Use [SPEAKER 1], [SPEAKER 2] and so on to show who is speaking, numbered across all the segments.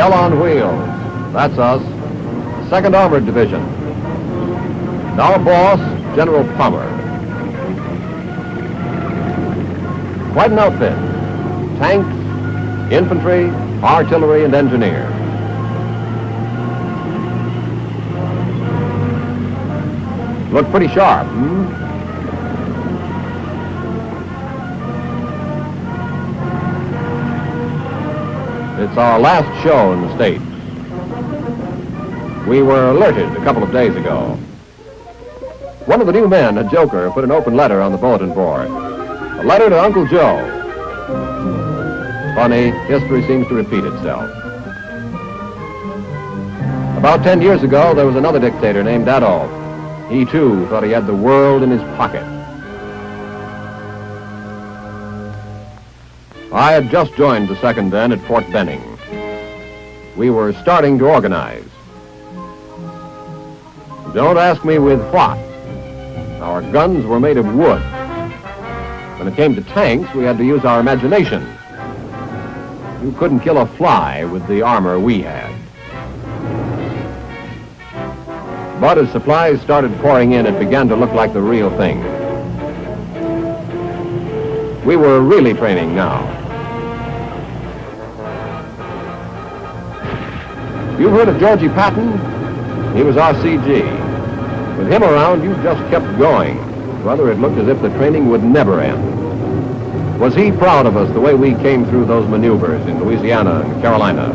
[SPEAKER 1] Hell on Wheels. That's us. 2nd Armored Division. Our boss, General Palmer. Quite an outfit. Tanks, infantry, artillery, and engineers. Look pretty sharp, It's our last show in the States. We were alerted a couple of days ago. One of the new men, a joker, put an open letter on the bulletin board. A letter to Uncle Joe. Funny, history seems to repeat itself. About 10 years ago, there was another dictator named Adolf. He, too, thought he had the world in his pocket. I had just joined the 2nd then at Fort Benning. We were starting to organize. Don't ask me with what. Our guns were made of wood. When it came to tanks, we had to use our imagination. You couldn't kill a fly with the armor we had. But as supplies started pouring in, it began to look like the real thing. We were really training now. You've heard of Georgie Patton? He was our CG. With him around, you just kept going. Rather, it looked as if the training would never end. Was he proud of us the way we came through those maneuvers in Louisiana and Carolina?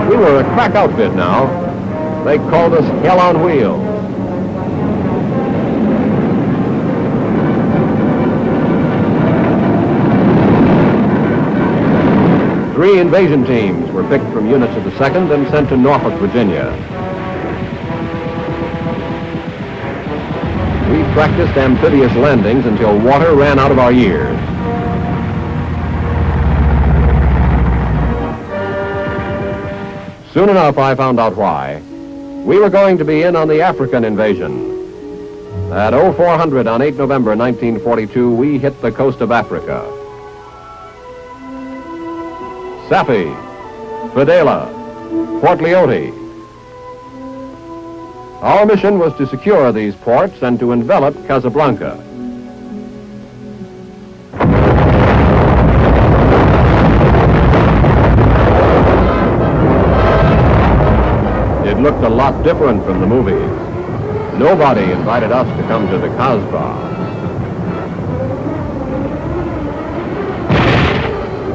[SPEAKER 1] We were a crack outfit now. They called us Hell on Wheels. 3 invasion teams were picked from units of the 2nd and sent to Norfolk, Virginia. We practiced amphibious landings until water ran out of our ears. Soon enough, I found out why. We were going to be in on the African invasion. At 0400 on 8 November 1942, we hit the coast of Africa. Safi, Fidela, Port Lyote. Our mission was to secure these ports and to envelop Casablanca. It looked a lot different from the movies. Nobody invited us to come to the Casbah.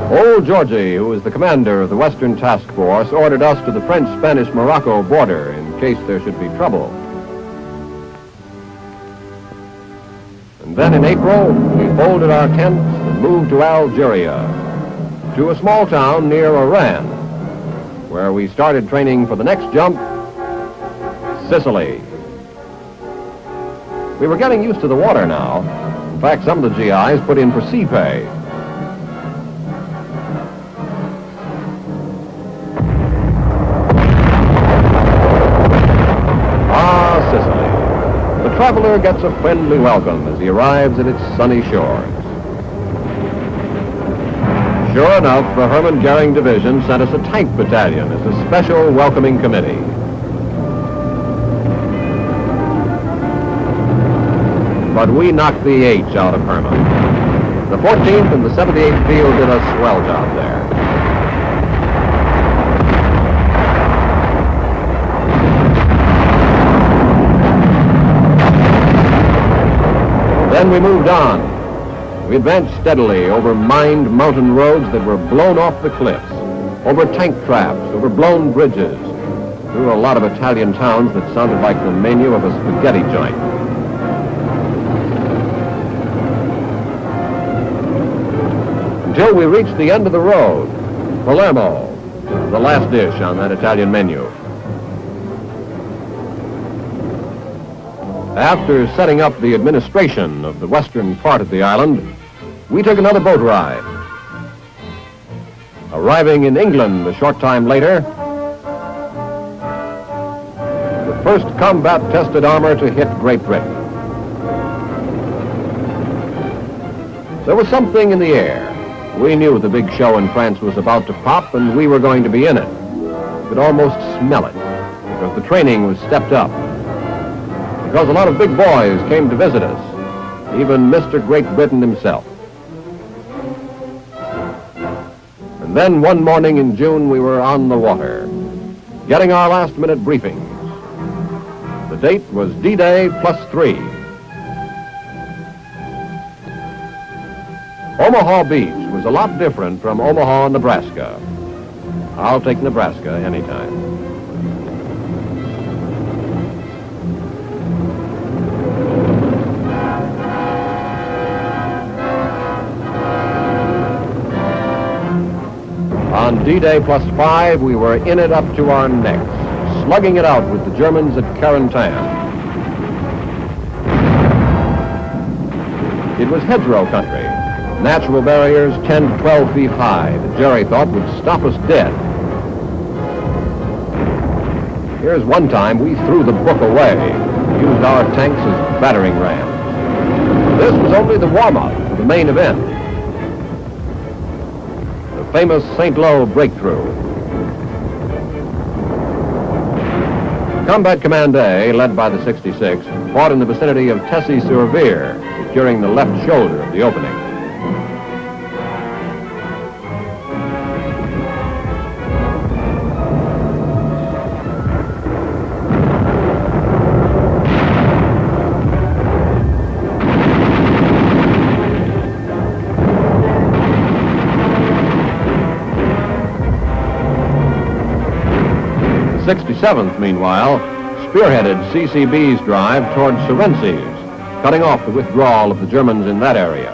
[SPEAKER 1] Old Georgie, who was the commander of the Western Task Force, ordered us to the French-Spanish-Morocco border in case there should be trouble. And then in April, we folded our tents and moved to Algeria, to a small town near Oran, where we started training for the next jump, Sicily. We were getting used to the water now. In fact, some of the GIs put in for sea pay. The traveler gets a friendly welcome as he arrives at its sunny shores. Sure enough, the Hermann Goering Division sent us a tank battalion as a special welcoming committee. But we knocked the H out of Hermann. The 14th and the 78th Field did a swell job there. Then we moved on. We advanced steadily over mined mountain roads that were blown off the cliffs, over tank traps, over blown bridges, through a lot of Italian towns that sounded like the menu of a spaghetti joint. Until we reached the end of the road, Palermo, the last dish on that Italian menu. After setting up the administration of the western part of the island, we took another boat ride. Arriving in England a short time later, the first combat-tested armor to hit Great Britain. There was something in the air. We knew the big show in France was about to pop, and we were going to be in it. You could almost smell it, because the training was stepped up. Because a lot of big boys came to visit us, even Mr. Great Britain himself. And then one morning in June, we were on the water, getting our last-minute briefings. The date was D-Day +3. Omaha Beach was a lot different from Omaha, Nebraska. I'll take Nebraska anytime. On D-Day +5, we were in it up to our necks, slugging it out with the Germans at Carentan. It was hedgerow country. Natural barriers 10 to 12 feet high that Jerry thought would stop us dead. Here's one time we threw the book away, used our tanks as battering rams. This was only the warm-up for the main event. The famous St. Lo breakthrough. Combat Command A, led by the 66, fought in the vicinity of Tessy-sur-Vire, securing the left shoulder of the opening. The 67th, meanwhile, spearheaded CCB's drive toward Sorenses, cutting off the withdrawal of the Germans in that area.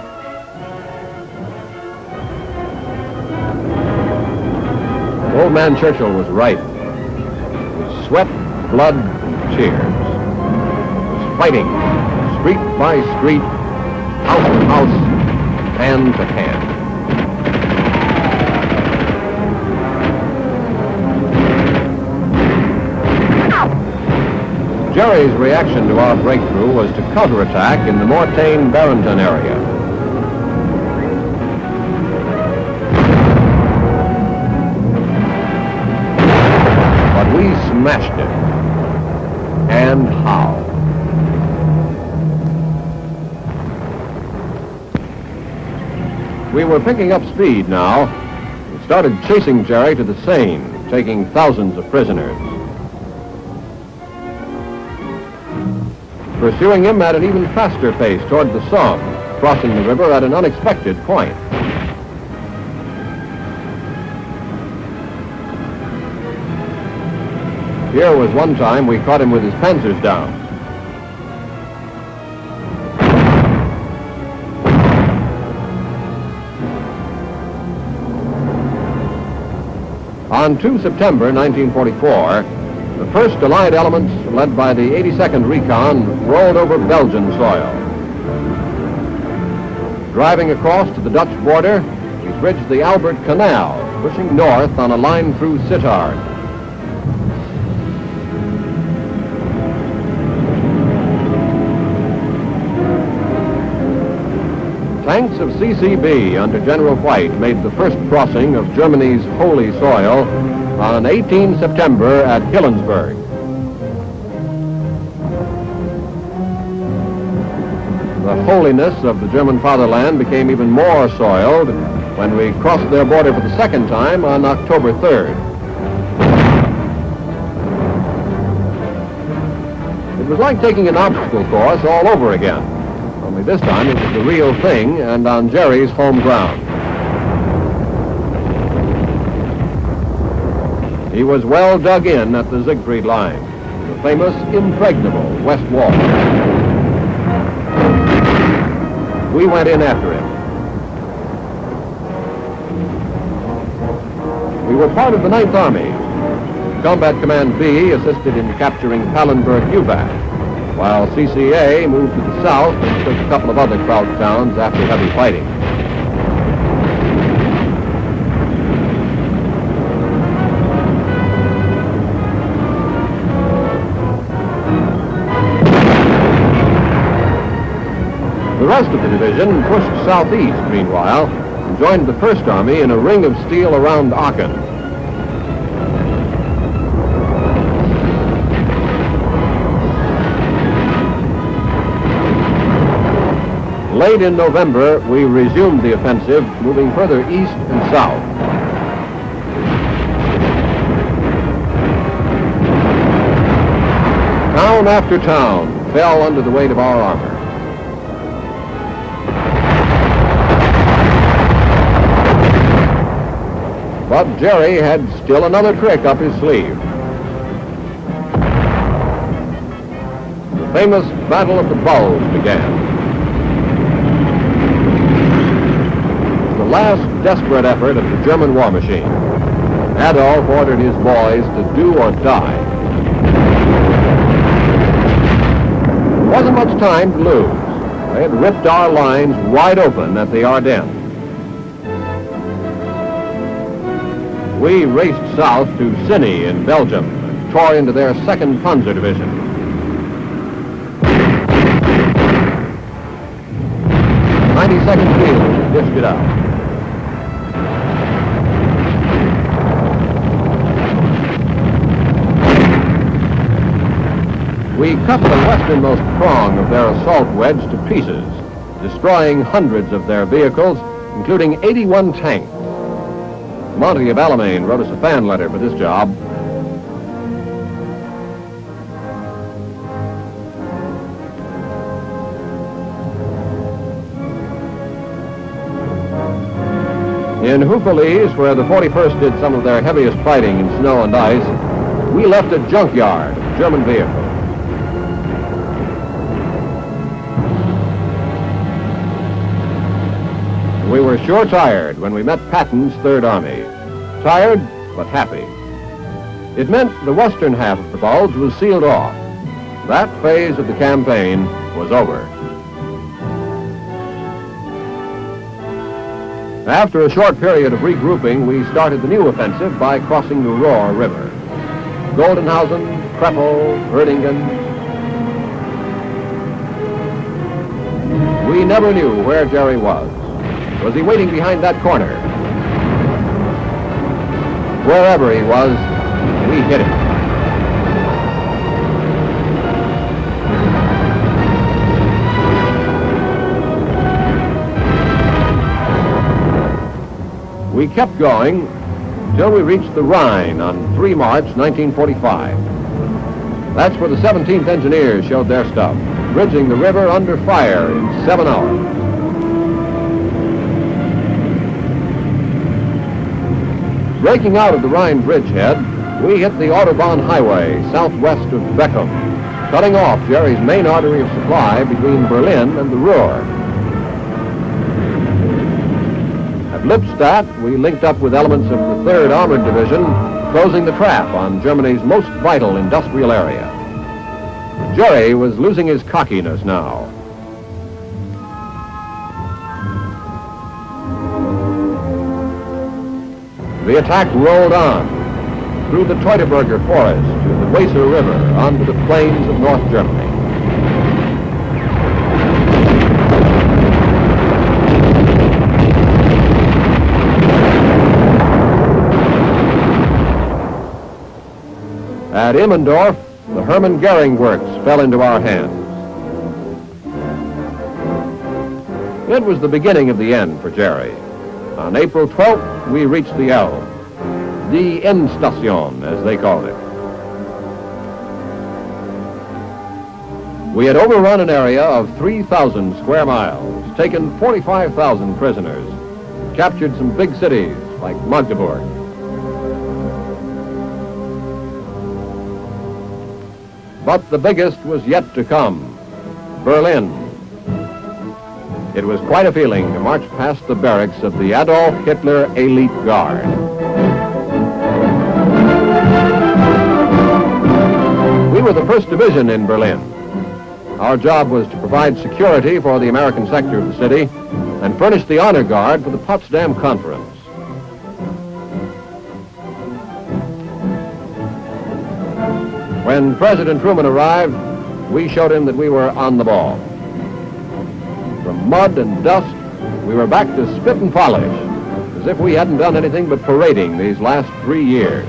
[SPEAKER 1] Old man Churchill was right. With sweat, blood, and tears. It was fighting, street by street, house to house, hand to hand. Jerry's reaction to our breakthrough was to counterattack in the Mortain-Barrington area. But we smashed it. And how? We were picking up speed now. We started chasing Jerry to the Seine, taking thousands of prisoners. Pursuing him at an even faster pace toward the Somme, crossing the river at an unexpected point. Here was one time we caught him with his panzers down. On 2 September 1944, the first Allied elements, led by the 82nd Recon, rolled over Belgian soil. Driving across to the Dutch border, we bridged the Albert Canal, pushing north on a line through Sittard. Tanks of CCB under General White made the first crossing of Germany's holy soil on 18 September at Hillensburg. The holiness of the German fatherland became even more soiled when we crossed their border for the second time on October 3rd. It was like taking an obstacle course all over again, only this time it was the real thing and on Jerry's home ground. He was well dug in at the Siegfried Line, the famous impregnable West Wall. We went in after him. We were part of the 9th Army. Combat Command B assisted in capturing Pallenberg-Uvac, while CCA moved to the south and took a couple of other crouched towns after heavy fighting. The rest of the division pushed southeast, meanwhile, and joined the First Army in a ring of steel around Aachen. Late in November, we resumed the offensive, moving further east and south. Town after town fell under the weight of our armor. But Jerry had still another trick up his sleeve. The famous Battle of the Bulge began. The last desperate effort of the German war machine. Adolf ordered his boys to do or die. There wasn't much time to lose. They had ripped our lines wide open at the Ardennes. We raced south to Ciney in Belgium and tore into their 2nd Panzer Division. The 92nd Field dished it out. We cut the westernmost prong of their assault wedge to pieces, destroying hundreds of their vehicles, including 81 tanks. Monty of Alamein wrote us a fan letter for this job. In Houffalize, where the 41st did some of their heaviest fighting in snow and ice, we left a junkyard of German vehicles. We were sure tired when we met Patton's Third Army. Tired, but happy. It meant the western half of the Bulge was sealed off. That phase of the campaign was over. After a short period of regrouping, we started the new offensive by crossing the Rohr River. Goldenhausen, Kreppel, Erdingen. We never knew where Jerry was. Was he waiting behind that corner? Wherever he was, we hit him. We kept going until we reached the Rhine on 3 March 1945. That's where the 17th Engineers showed their stuff, bridging the river under fire in 7 hours. Breaking out of the Rhine bridgehead, we hit the Autobahn highway southwest of Beckum, cutting off Jerry's main artery of supply between Berlin and the Ruhr. At Lippstadt, we linked up with elements of the 3rd Armored Division, closing the trap on Germany's most vital industrial area. Jerry was losing his cockiness now. The attack rolled on, through the Teutoburger forest to the Weser River, onto the plains of North Germany. At Immendorf, the Hermann Goering Works fell into our hands. It was the beginning of the end for Jerry. On April 12th, we reached the Elbe, the Endstation, as they called it. We had overrun an area of 3,000 square miles, taken 45,000 prisoners, captured some big cities like Magdeburg. But the biggest was yet to come, Berlin. It was quite a feeling to march past the barracks of the Adolf Hitler Elite Guard. We were the 1st Division in Berlin. Our job was to provide security for the American sector of the city and furnish the honor guard for the Potsdam Conference. When President Truman arrived, we showed him that we were on the ball. From mud and dust, we were back to spit and polish, as if we hadn't done anything but parading these last 3 years.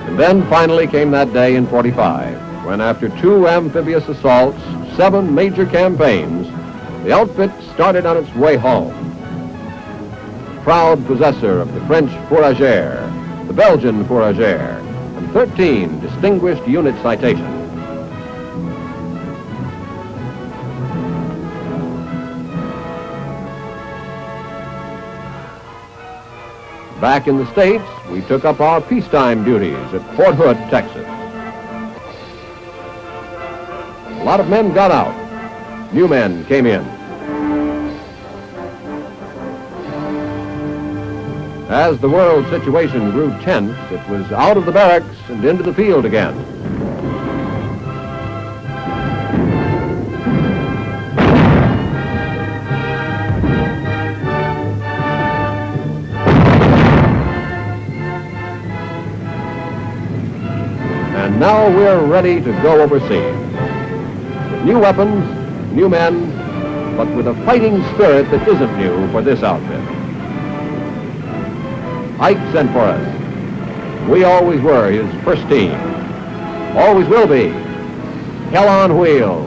[SPEAKER 1] And then finally came that day in '45, when after 2 amphibious assaults, 7 major campaigns, the outfit started on its way home. Proud possessor of the French Fourragère, the Belgian Fourragère, and 13 distinguished unit citations. Back in the States, we took up our peacetime duties at Fort Hood, Texas. A lot of men got out. New men came in. As the world situation grew tense, it was out of the barracks and into the field again. And now we're ready to go overseas. With new weapons, new men, but with a fighting spirit that isn't new for this outfit. Ike sent for us. We always were his first team. Always will be. Hell on wheels.